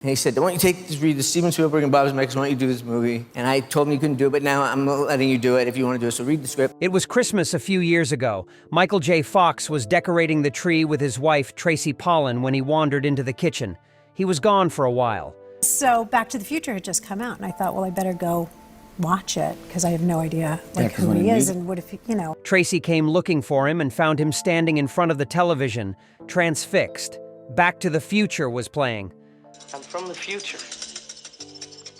And he said, why don't you read the Steven Spielberg and Bob Zemeckis, why don't you do this movie? And I told him you couldn't do it, but now I'm letting you do it if you want to do it, so read the script. It was Christmas a few years ago. Michael J. Fox was decorating the tree with his wife, Tracy Pollan, when he wandered into the kitchen. He was gone for a while. So Back to the Future had just come out, and I thought, well, I better go watch it, because I have no idea who he is and what if, Tracy came looking for him and found him standing in front of the television, transfixed. Back to the Future was playing. I'm from the future.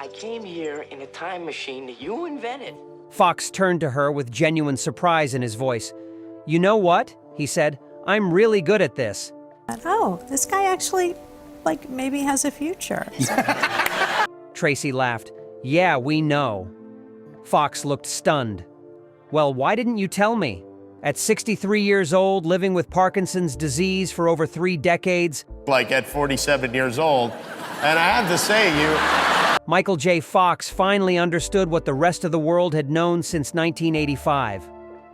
I came here in a time machine that you invented. Fox turned to her with genuine surprise in his voice. You know what? He said. I'm really good at this. Oh, this guy actually, maybe has a future. Tracy laughed. Yeah, we know. Fox looked stunned. Well, why didn't you tell me? At 63 years old, living with Parkinson's disease for over 3 decades. At 47 years old. And I have to say, Michael J. Fox finally understood what the rest of the world had known since 1985.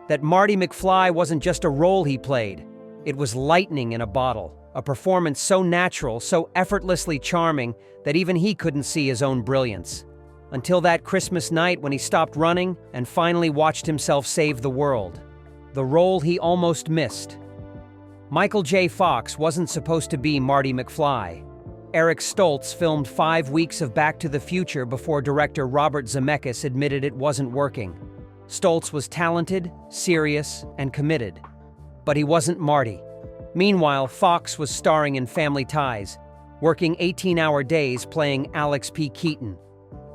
That Marty McFly wasn't just a role he played. It was lightning in a bottle. A performance so natural, so effortlessly charming, that even he couldn't see his own brilliance. Until that Christmas night when he stopped running and finally watched himself save the world. The role he almost missed. Michael J. Fox wasn't supposed to be Marty McFly. Eric Stoltz filmed 5 weeks of Back to the Future before director Robert Zemeckis admitted it wasn't working. Stoltz was talented, serious, and committed. But he wasn't Marty. Meanwhile, Fox was starring in Family Ties, working 18-hour days playing Alex P. Keaton.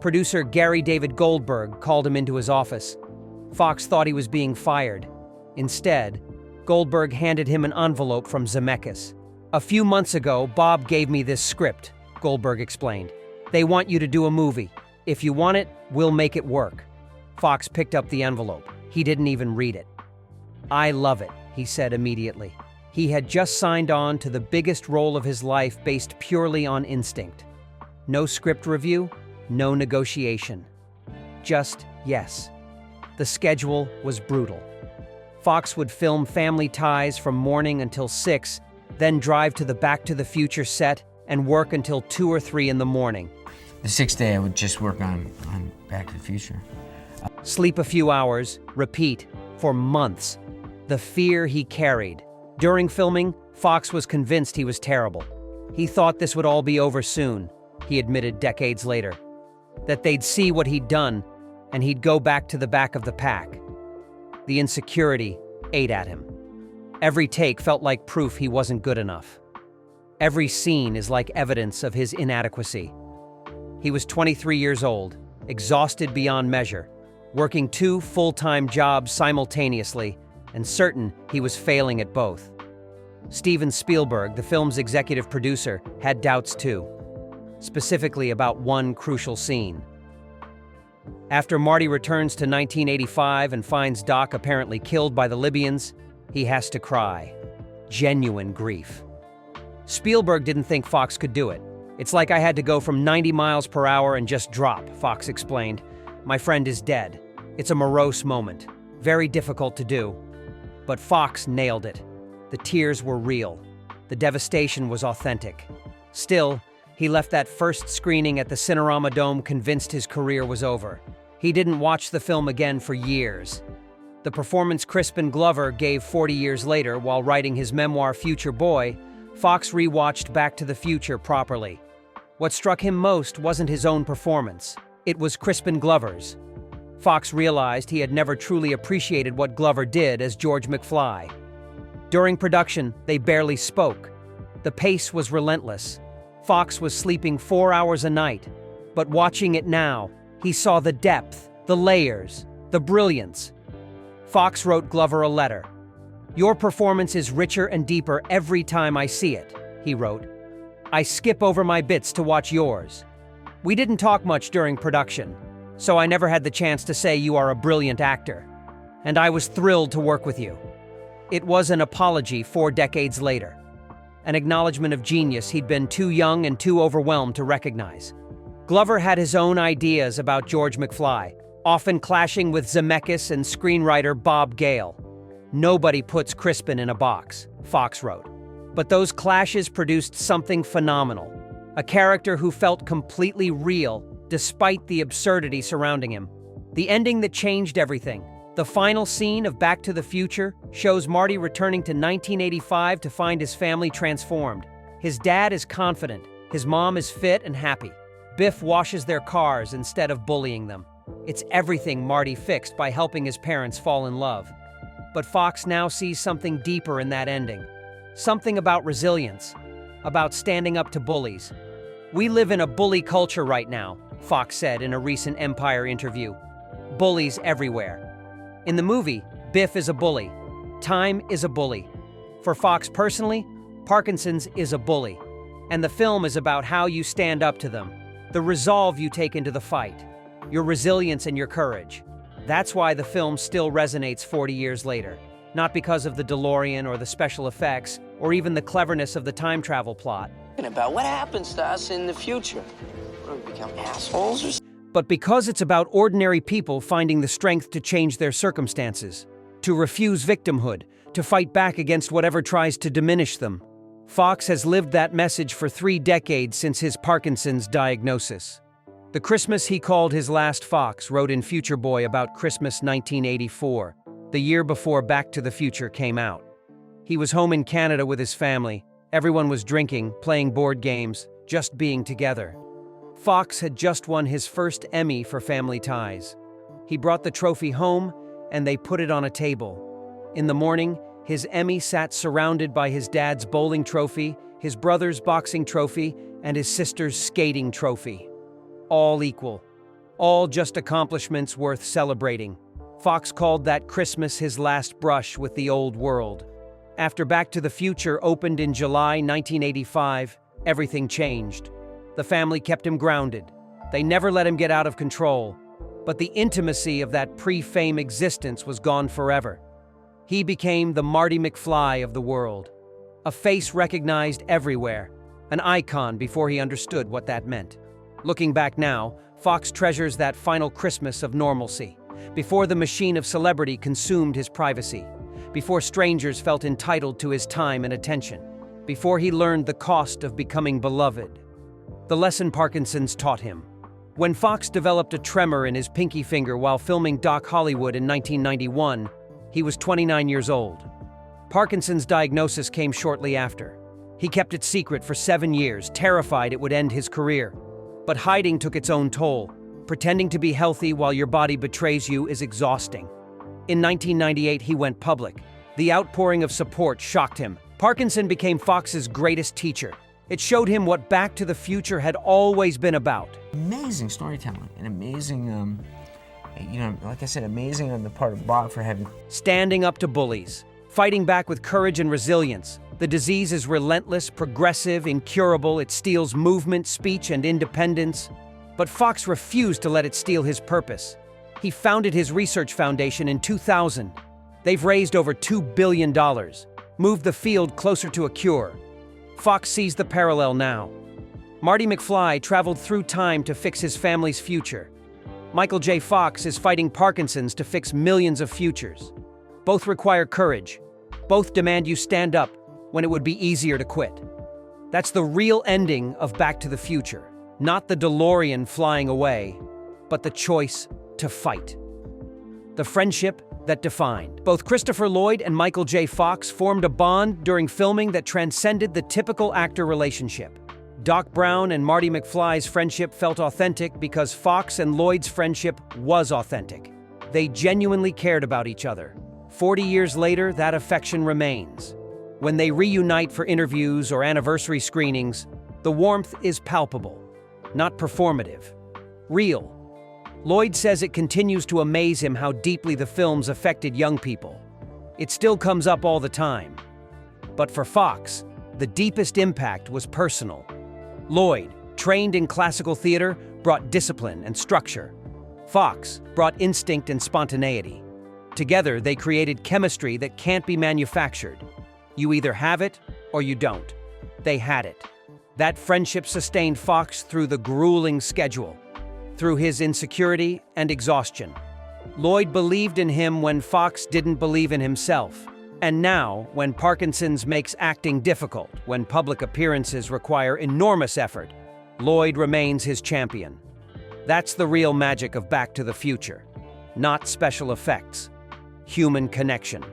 Producer Gary David Goldberg called him into his office. Fox thought he was being fired. Instead, Goldberg handed him an envelope from Zemeckis. A few months ago, Bob gave me this script, Goldberg explained. They want you to do a movie. If you want it, we'll make it work. Fox picked up the envelope. He didn't even read it. I love it, he said immediately. He had just signed on to the biggest role of his life based purely on instinct. No script review, no negotiation. Just yes. The schedule was brutal. Fox would film Family Ties from morning until 6, then drive to the Back to the Future set and work until 2 or 3 in the morning. The 6th day I would just work on Back to the Future. Sleep a few hours, repeat, for months. The fear he carried. During filming, Fox was convinced he was terrible. He thought this would all be over soon, he admitted decades later. That they'd see what he'd done, and he'd go back to the back of the pack. The insecurity ate at him. Every take felt like proof he wasn't good enough. Every scene is like evidence of his inadequacy. He was 23 years old, exhausted beyond measure, working 2 full-time jobs simultaneously, and certain he was failing at both. Steven Spielberg, the film's executive producer, had doubts too, specifically about one crucial scene. After Marty returns to 1985 and finds Doc apparently killed by the Libyans, he has to cry. Genuine grief. Spielberg didn't think Fox could do it. It's like I had to go from 90 miles per hour and just drop, Fox explained. My friend is dead. It's a morose moment. Very difficult to do. But Fox nailed it. The tears were real. The devastation was authentic. Still, he left that first screening at the Cinerama Dome convinced his career was over. He didn't watch the film again for years. The performance Crispin Glover gave 40 years later while writing his memoir Future Boy, Fox rewatched Back to the Future properly. What struck him most wasn't his own performance. It was Crispin Glover's. Fox realized he had never truly appreciated what Glover did as George McFly. During production, they barely spoke. The pace was relentless. Fox was sleeping 4 hours a night. But watching it now, he saw the depth, the layers, the brilliance. Fox wrote Glover a letter. Your performance is richer and deeper every time I see it, he wrote. I skip over my bits to watch yours. We didn't talk much during production, so I never had the chance to say you are a brilliant actor. And I was thrilled to work with you. It was an apology 4 decades later. An acknowledgement of genius he'd been too young and too overwhelmed to recognize. Glover had his own ideas about George McFly, often clashing with Zemeckis and screenwriter Bob Gale. Nobody puts Crispin in a box, Fox wrote. But those clashes produced something phenomenal. a character who felt completely real despite the absurdity surrounding him. The ending that changed everything. The final scene of Back to the Future shows Marty returning to 1985 to find his family transformed. His dad is confident, his mom is fit and happy. Biff washes their cars instead of bullying them. It's everything Marty fixed by helping his parents fall in love. But Fox now sees something deeper in that ending. Something about resilience, about standing up to bullies. "We live in a bully culture right now," Fox said in a recent Empire interview. Bullies everywhere. In the movie, Biff is a bully. Time is a bully. For Fox personally, Parkinson's is a bully. And the film is about how you stand up to them, the resolve you take into the fight, your resilience and your courage. That's why the film still resonates 40 years later. Not because of the DeLorean or the special effects, or even the cleverness of the time travel plot. About what happens to us in the future? Will we become assholes or But because it's about ordinary people finding the strength to change their circumstances, to refuse victimhood, to fight back against whatever tries to diminish them. Fox has lived that message for 3 decades since his Parkinson's diagnosis. The Christmas he called his last, Fox wrote in Future Boy about Christmas 1984, the year before Back to the Future came out. He was home in Canada with his family. Everyone was drinking, playing board games, just being together. Fox had just won his first Emmy for Family Ties. He brought the trophy home, and they put it on a table. In the morning, his Emmy sat surrounded by his dad's bowling trophy, his brother's boxing trophy, and his sister's skating trophy. All equal. All just accomplishments worth celebrating. Fox called that Christmas his last brush with the old world. After Back to the Future opened in July 1985, everything changed. The family kept him grounded. They never let him get out of control. But the intimacy of that pre-fame existence was gone forever. He became the Marty McFly of the world. A face recognized everywhere. An icon before he understood what that meant. Looking back now, Fox treasures that final Christmas of normalcy. Before the machine of celebrity consumed his privacy. Before strangers felt entitled to his time and attention. Before he learned the cost of becoming beloved. The lesson Parkinson's taught him. When Fox developed a tremor in his pinky finger while filming Doc Hollywood in 1991, he was 29 years old. Parkinson's diagnosis came shortly after. He kept it secret for 7 years, terrified it would end his career. But hiding took its own toll. Pretending to be healthy while your body betrays you is exhausting. In 1998, he went public. The outpouring of support shocked him. Parkinson became Fox's greatest teacher. It showed him what Back to the Future had always been about. Amazing storytelling and amazing, like I said, amazing on the part of Bob for having... Standing up to bullies. Fighting back with courage and resilience. The disease is relentless, progressive, incurable. It steals movement, speech, and independence. But Fox refused to let it steal his purpose. He founded his research foundation in 2000. They've raised over $2 billion, moved the field closer to a cure. Fox sees the parallel now. Marty McFly traveled through time to fix his family's future. Michael J. Fox is fighting Parkinson's to fix millions of futures. Both require courage. Both demand you stand up when it would be easier to quit. That's the real ending of Back to the Future. Not the DeLorean flying away, but the choice to fight. The friendship that defined. Both Christopher Lloyd and Michael J. Fox formed a bond during filming that transcended the typical actor relationship. Doc Brown and Marty McFly's friendship felt authentic because Fox and Lloyd's friendship was authentic. They genuinely cared about each other. 40 years later, that affection remains. When they reunite for interviews or anniversary screenings, the warmth is palpable, not performative, real. Lloyd says it continues to amaze him how deeply the films affected young people. It still comes up all the time. But for Fox, the deepest impact was personal. Lloyd, trained in classical theater, brought discipline and structure. Fox brought instinct and spontaneity. Together, they created chemistry that can't be manufactured. You either have it or you don't. They had it. That friendship sustained Fox through the grueling schedule, through his insecurity and exhaustion. Lloyd believed in him when Fox didn't believe in himself. And now, when Parkinson's makes acting difficult, when public appearances require enormous effort, Lloyd remains his champion. That's the real magic of Back to the Future. Not special effects. Human connection.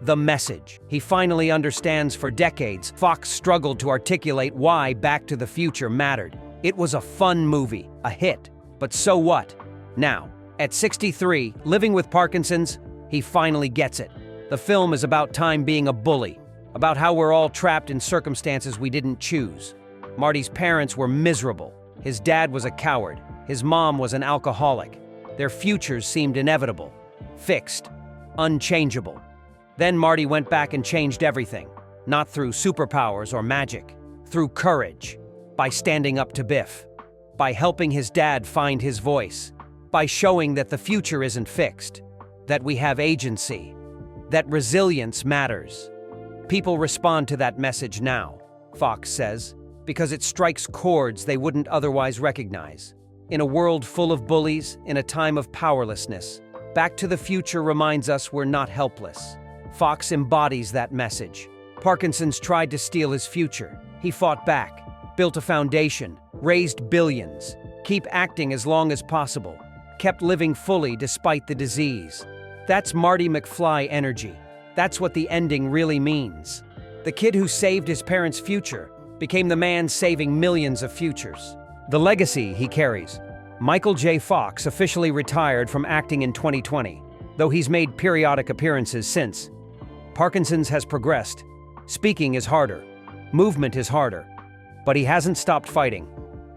The message. He finally understands. For decades, Fox struggled to articulate why Back to the Future mattered. It was a fun movie, a hit. But so what? Now, at 63, living with Parkinson's, he finally gets it. The film is about time being a bully, about how we're all trapped in circumstances we didn't choose. Marty's parents were miserable. His dad was a coward. His mom was an alcoholic. Their futures seemed inevitable, fixed, unchangeable. Then Marty went back and changed everything, not through superpowers or magic, through courage, by standing up to Biff, by helping his dad find his voice, by showing that the future isn't fixed, that we have agency, that resilience matters. People respond to that message now, Fox says, because it strikes chords they wouldn't otherwise recognize. In a world full of bullies, in a time of powerlessness, Back to the Future reminds us we're not helpless. Fox embodies that message. Parkinson's tried to steal his future. He fought back, built a foundation, raised billions, keep acting as long as possible, kept living fully despite the disease. That's Marty McFly energy. That's what the ending really means. The kid who saved his parents' future became the man saving millions of futures. The legacy he carries. Michael J. Fox officially retired from acting in 2020, though he's made periodic appearances since. Parkinson's has progressed. Speaking is harder. Movement is harder. But he hasn't stopped fighting.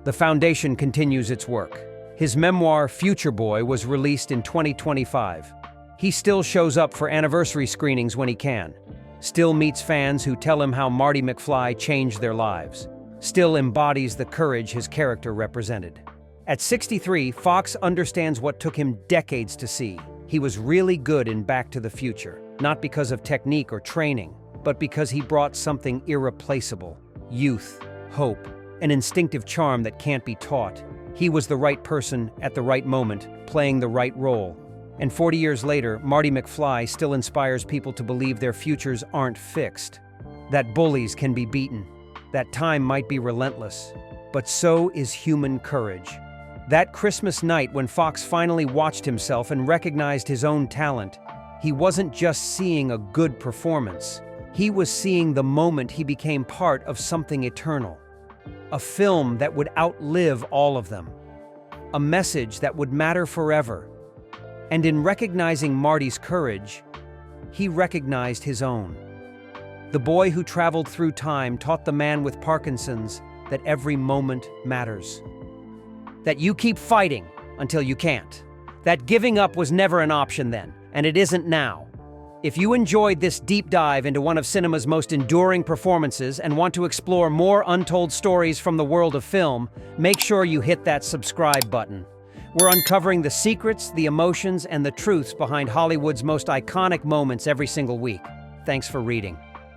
The foundation continues its work. His memoir, Future Boy, was released in 2025. He still shows up for anniversary screenings when he can. Still meets fans who tell him how Marty McFly changed their lives. Still embodies the courage his character represented. At 63, Fox understands what took him decades to see. He was really good in Back to the Future, not because of technique or training, but because he brought something irreplaceable: youth, hope, an instinctive charm that can't be taught. He was the right person at the right moment, playing the right role. And 40 years later, Marty McFly still inspires people to believe their futures aren't fixed, that bullies can be beaten, that time might be relentless, but so is human courage. That Christmas night when Fox finally watched himself and recognized his own talent, he wasn't just seeing a good performance. He was seeing the moment he became part of something eternal. A film that would outlive all of them. A message that would matter forever. And in recognizing Marty's courage, he recognized his own. The boy who traveled through time taught the man with Parkinson's that every moment matters. That you keep fighting until you can't. That giving up was never an option then, and it isn't now. If you enjoyed this deep dive into one of cinema's most enduring performances and want to explore more untold stories from the world of film, make sure you hit that subscribe button. We're uncovering the secrets, the emotions, and the truths behind Hollywood's most iconic moments every single week. Thanks for reading.